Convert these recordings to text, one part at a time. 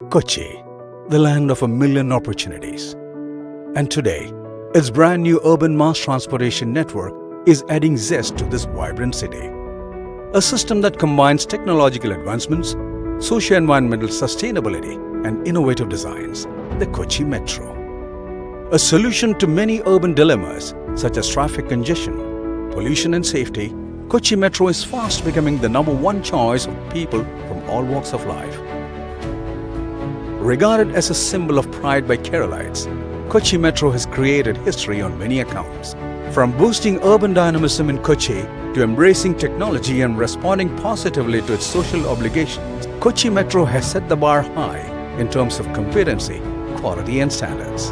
Kochi, the land of a million opportunities. And today, its brand new urban mass transportation network is adding zest to this vibrant city. A system that combines technological advancements, socio-environmental sustainability, and innovative designs, the Kochi Metro. A solution to many urban dilemmas such as traffic congestion, pollution and safety, Kochi Metro is fast becoming the number one choice of people from all walks of life. Regarded as a symbol of pride by Keralites, Kochi Metro has created history on many accounts. From boosting urban dynamism in Kochi to embracing technology and responding positively to its social obligations, Kochi Metro has set the bar high in terms of competency, quality and standards.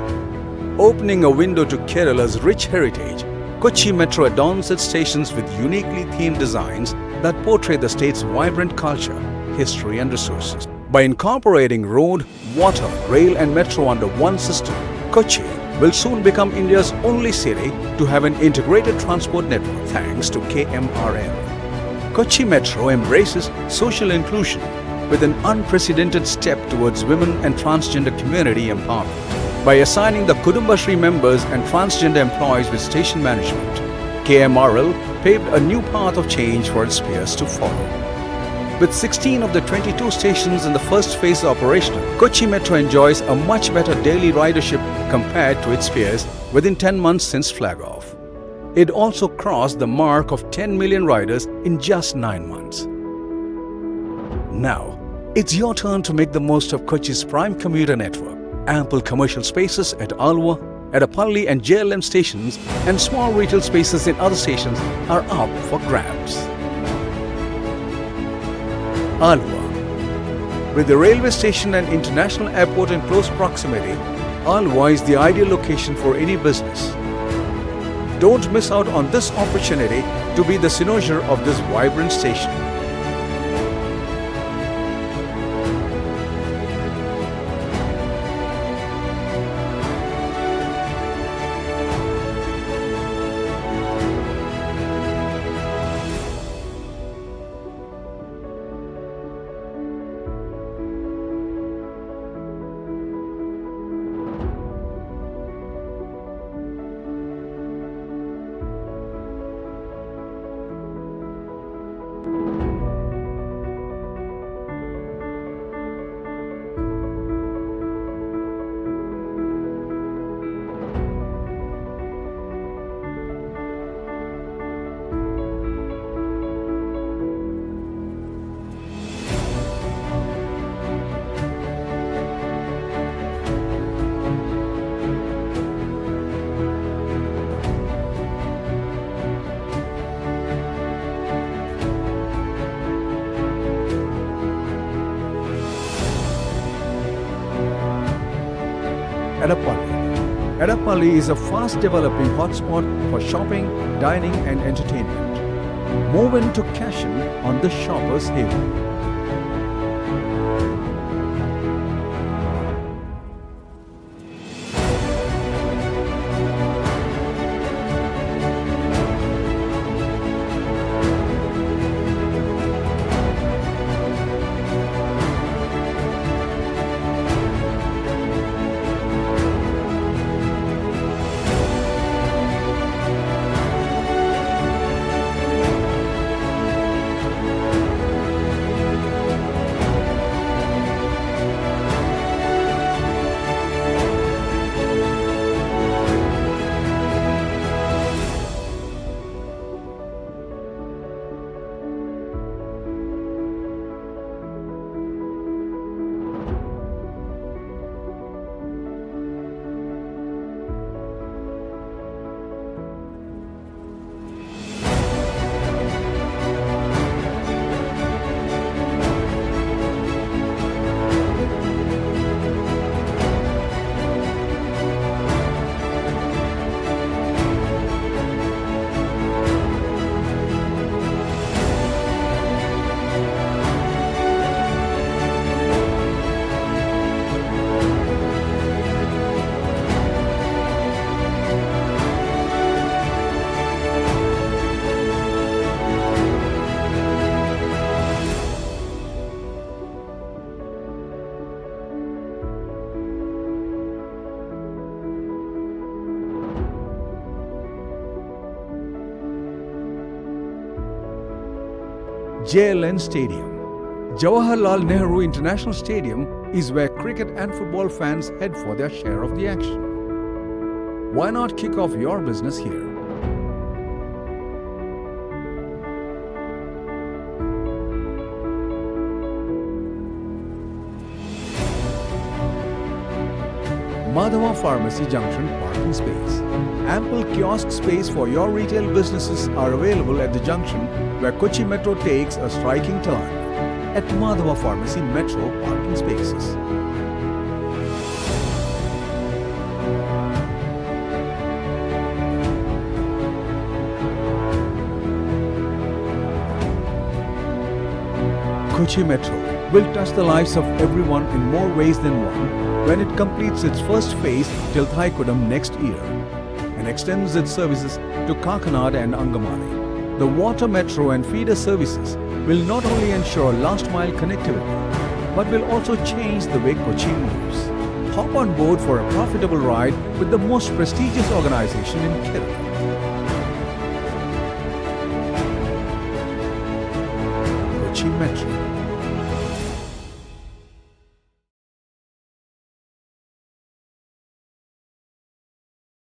Opening a window to Kerala's rich heritage, Kochi Metro adorns its stations with uniquely themed designs that portray the state's vibrant culture, history and resources. By incorporating road, water, rail and metro under one system, Kochi will soon become India's only city to have an integrated transport network thanks to KMRL. Kochi Metro embraces social inclusion with an unprecedented step towards women and transgender community empowerment. By assigning the Kudumbashree members and transgender employees with station management, KMRL paved a new path of change for its peers to follow. With 16 of the 22 stations in the first phase operational, Kochi Metro enjoys a much better daily ridership compared to its peers within 10 months since flag-off. It also crossed the mark of 10 million riders in just 9 months. Now, it's your turn to make the most of Kochi's prime commuter network. Ample commercial spaces at Alva, Edapalli and JLM stations and small retail spaces in other stations are up for grabs. Alva. With the railway station and international airport in close proximity, Alva is the ideal location for any business. Don't miss out on this opportunity to be the cynosure of this vibrant station. Edapalli. Edapalli is a fast-developing hotspot for shopping, dining and entertainment. Move in to cash in on the shopper's haven. JLN Stadium. Jawaharlal Nehru International Stadium is where cricket and football fans head for their share of the action. Why not kick off your business here? Madhava Pharmacy Junction parking space. Ample kiosk space for your retail businesses are available at the junction where Kochi Metro takes a striking turn at Madhava Pharmacy Metro parking spaces. Kochi Metro will touch the lives of everyone in more ways than one when it completes its first phase till Thaikudam next year and extends its services to Kakinada and Angamali. The water metro and feeder services will not only ensure last-mile connectivity but will also change the way Kochi moves. Hop on board for a profitable ride with the most prestigious organization in Kerala. Kochi Metro.